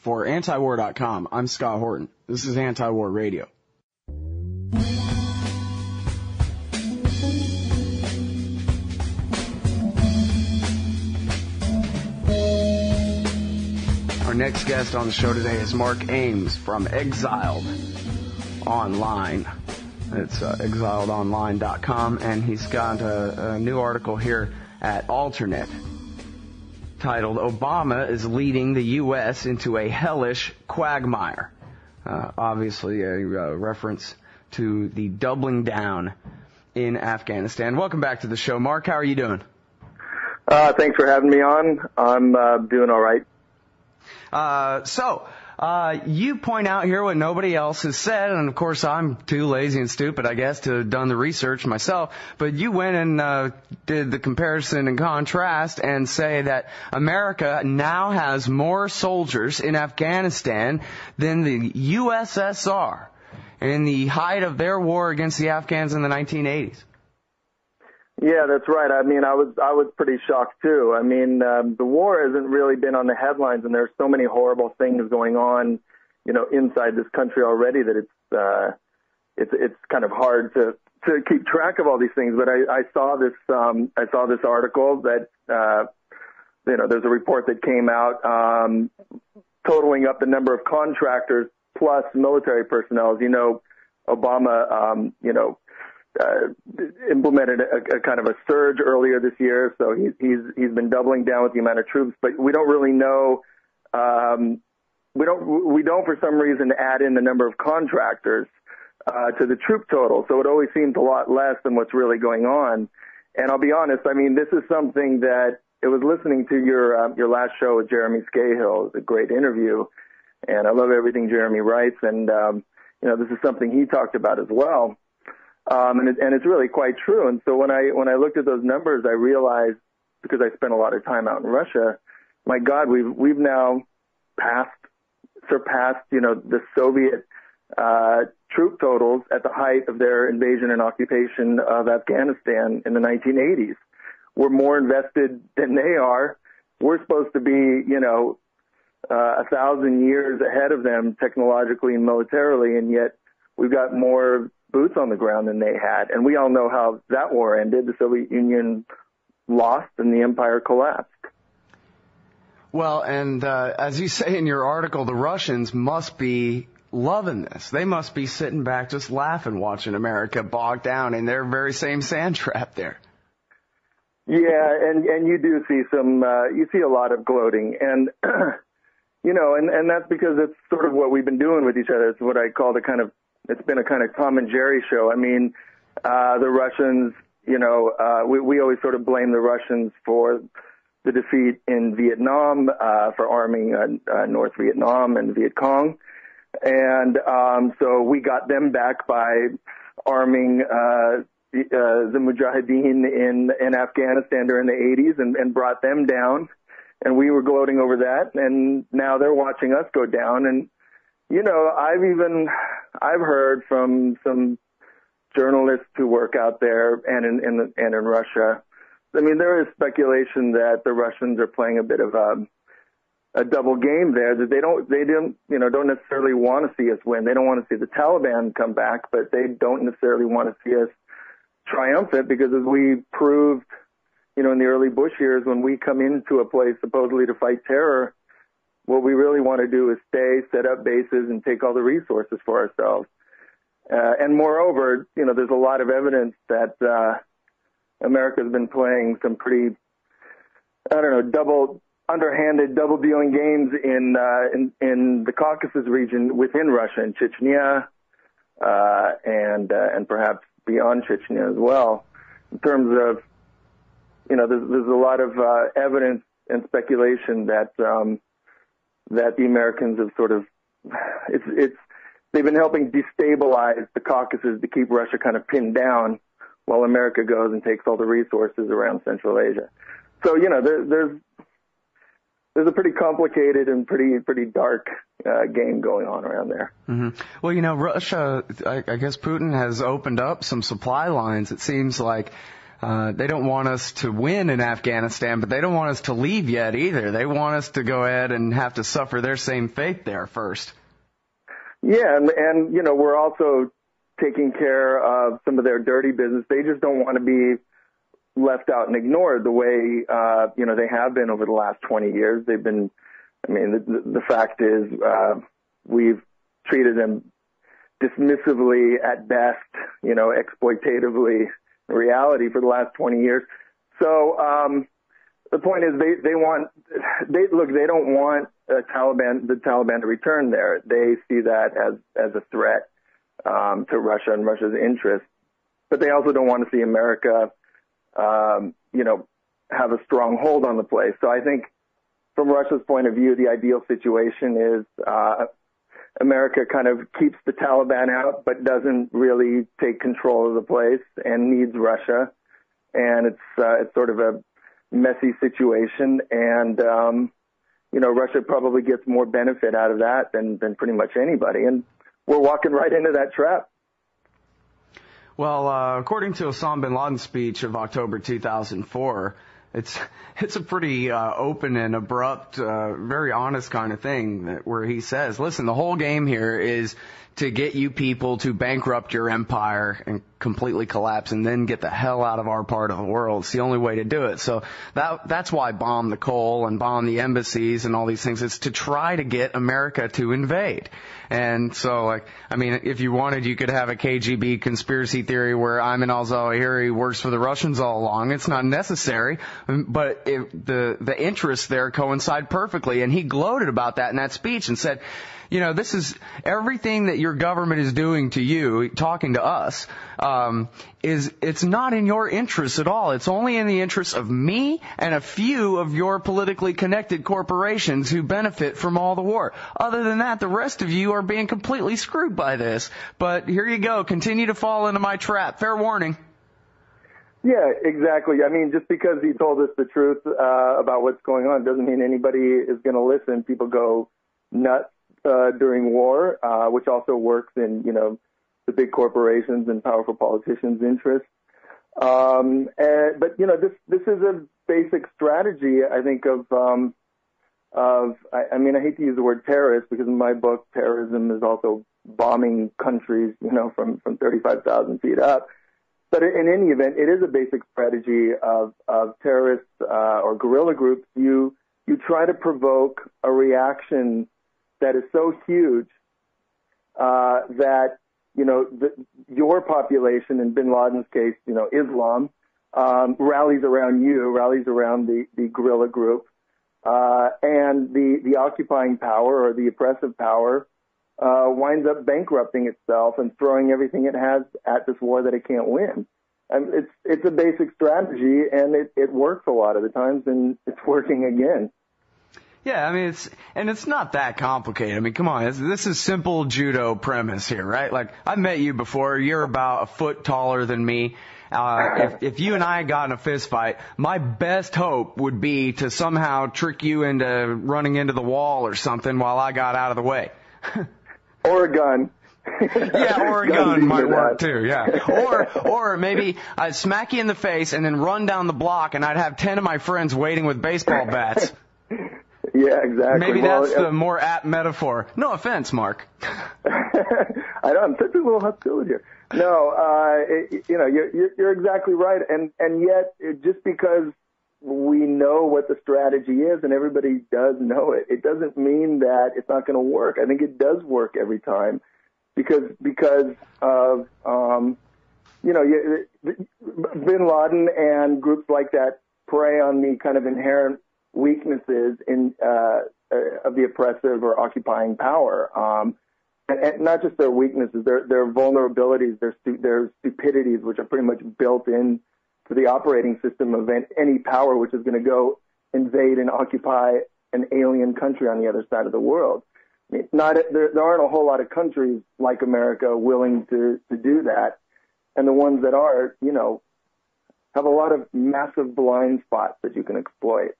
For Antiwar.com, I'm Scott Horton. This is Antiwar Radio. Our next guest on the show today is Mark Ames from Exiled Online. It's exiledonline.com, and he's got a new article here at Alternate titled, Obama is leading the U.S. into a hellish quagmire. Obviously a reference to the doubling down in Afghanistan. Welcome back to the show. Mark, how are you doing? Thanks for having me on. I'm doing all right. You point out here what nobody else has said, and of course I'm too lazy and stupid, I guess, to have done the research myself, but you went and did the comparison and contrast and say that America now has more soldiers in Afghanistan than the USSR in the height of their war against the Afghans in the 1980s. Yeah, that's right. I mean, I was pretty shocked too. I mean, the war hasn't really been on the headlines, and there's so many horrible things going on, inside this country already that it's kind of hard to keep track of all these things. But I saw this article that there's a report that came out totaling up the number of contractors plus military personnel. As you know, Obama implemented a kind of a surge earlier this year, so he's been doubling down with the amount of troops, but we don't really know. We don't for some reason add in the number of contractors to the troop total, so it always seems a lot less than what's really going on. And I'll be honest, I mean, this is something that it was listening to your last show with Jeremy Scahill. It was a great interview, and I love everything Jeremy writes, and this is something he talked about as well. And it's really quite true. And so when I looked at those numbers, I realized, because I spent a lot of time out in Russia, my God, we've now surpassed, the Soviet troop totals at the height of their invasion and occupation of Afghanistan in the 1980s. We're more invested than they are. We're supposed to be, 1,000 years ahead of them technologically and militarily, and yet we've got more boots on the ground than they had. And we all know how that war ended. The Soviet Union lost and the empire collapsed. Well, and as you say in your article, the Russians must be loving this. They must be sitting back just laughing, watching America bog down in their very same sand trap there. Yeah, and you do see you see a lot of gloating. And, and that's because it's sort of what we've been doing with each other. It's what I call it's been a kind of Tom and Jerry show. I mean, the Russians, we always sort of blame the Russians for the defeat in Vietnam, for arming North Vietnam and Viet Cong. And so we got them back by arming the Mujahideen in Afghanistan during the 80s and brought them down. And we were gloating over that. And now they're watching us go down. And I've heard from some journalists who work out there and in Russia. I mean, there is speculation that the Russians are playing a bit of a double game there. That they don't necessarily want to see us win. They don't want to see the Taliban come back, but they don't necessarily want to see us triumphant, because as we proved, in the early Bush years, when we come into a place supposedly to fight terror, what we really want to do is stay, set up bases, and take all the resources for ourselves. And moreover, there's a lot of evidence that America's been playing some pretty, underhanded, double-dealing games in the Caucasus region within Russia, in Chechnya, and perhaps beyond Chechnya as well. In terms of, there's a lot of evidence and speculation that the Americans have sort of, they've been helping destabilize the Caucasus to keep Russia kind of pinned down, while America goes and takes all the resources around Central Asia. So, there's a pretty complicated and pretty dark game going on around there. Mm-hmm. Well, Russia, I guess Putin has opened up some supply lines. It seems like They don't want us to win in Afghanistan, but they don't want us to leave yet either. They want us to go ahead and have to suffer their same fate there first. Yeah, and we're also taking care of some of their dirty business. They just don't want to be left out and ignored the way, they have been over the last 20 years. They've been, the fact is, we've treated them dismissively at best, exploitatively in reality for the last 20 years. So, the point is they don't want the Taliban to return there. They see that as a threat, to Russia and Russia's interests. But they also don't want to see America, have a strong hold on the place. So I think from Russia's point of view, the ideal situation is, America kind of keeps the Taliban out, but doesn't really take control of the place and needs Russia. And it's sort of a messy situation. And, Russia probably gets more benefit out of that than pretty much anybody. And we're walking right into that trap. Well, according to Osama bin Laden's speech of October 2004, it's a pretty open and abrupt, very honest kind of thing where he says, listen, the whole game here is to get you people to bankrupt your empire and completely collapse and then get the hell out of our part of the world. It's the only way to do it. So that's why bomb the coal and bomb the embassies and all these things. It's to try to get America to invade. And so, if you wanted, you could have a KGB conspiracy theory where Ayman al-Zawahiri works for the Russians all along. It's not necessary, but the interests there coincide perfectly. And he gloated about that in that speech and said, this is everything that your government is doing to you, talking to us, it's not in your interests at all. It's only in the interests of me and a few of your politically connected corporations who benefit from all the war. Other than that, the rest of you are being completely screwed by this. But here you go. Continue to fall into my trap. Fair warning. Yeah, exactly. Just because he told us the truth about what's going on doesn't mean anybody is going to listen. People go nuts during war, which also works in, the big corporations and powerful politicians' interests. But this is a basic strategy, I think, I hate to use the word terrorist because in my book, terrorism is also bombing countries, from 35,000 feet up. But in any event, it is a basic strategy of terrorists or guerrilla groups. You try to provoke a reaction that is so huge that your population, in bin Laden's case, Islam, rallies around you, rallies around the guerrilla group, and the occupying power or the oppressive power winds up bankrupting itself and throwing everything it has at this war that it can't win. It's a basic strategy, and it works a lot of the times, and it's working again. Yeah, it's not that complicated. Come on, this is simple judo premise here, right? Like, I've met you before. You're about a foot taller than me. If you and I got in a fist fight, my best hope would be to somehow trick you into running into the wall or something while I got out of the way. Or a gun. Yeah, or a gun might work too, yeah. Or maybe I'd smack you in the face and then run down the block and I'd have 10 of my friends waiting with baseball bats. Yeah, exactly. Maybe that's the more apt metaphor. No offense, Mark. I know, I'm such a little hostility here. No, you're exactly right. And yet, just because we know what the strategy is and everybody does know it, it doesn't mean that it's not going to work. I think it does work every time because of, bin Laden and groups like that prey on the kind of inherent weaknesses of the oppressive or occupying power, and not just their weaknesses, their vulnerabilities, their stupidities, which are pretty much built in to the operating system of any power which is going to go invade and occupy an alien country on the other side of the world. There aren't a whole lot of countries like America willing to do that, and the ones that are, have a lot of massive blind spots that you can exploit.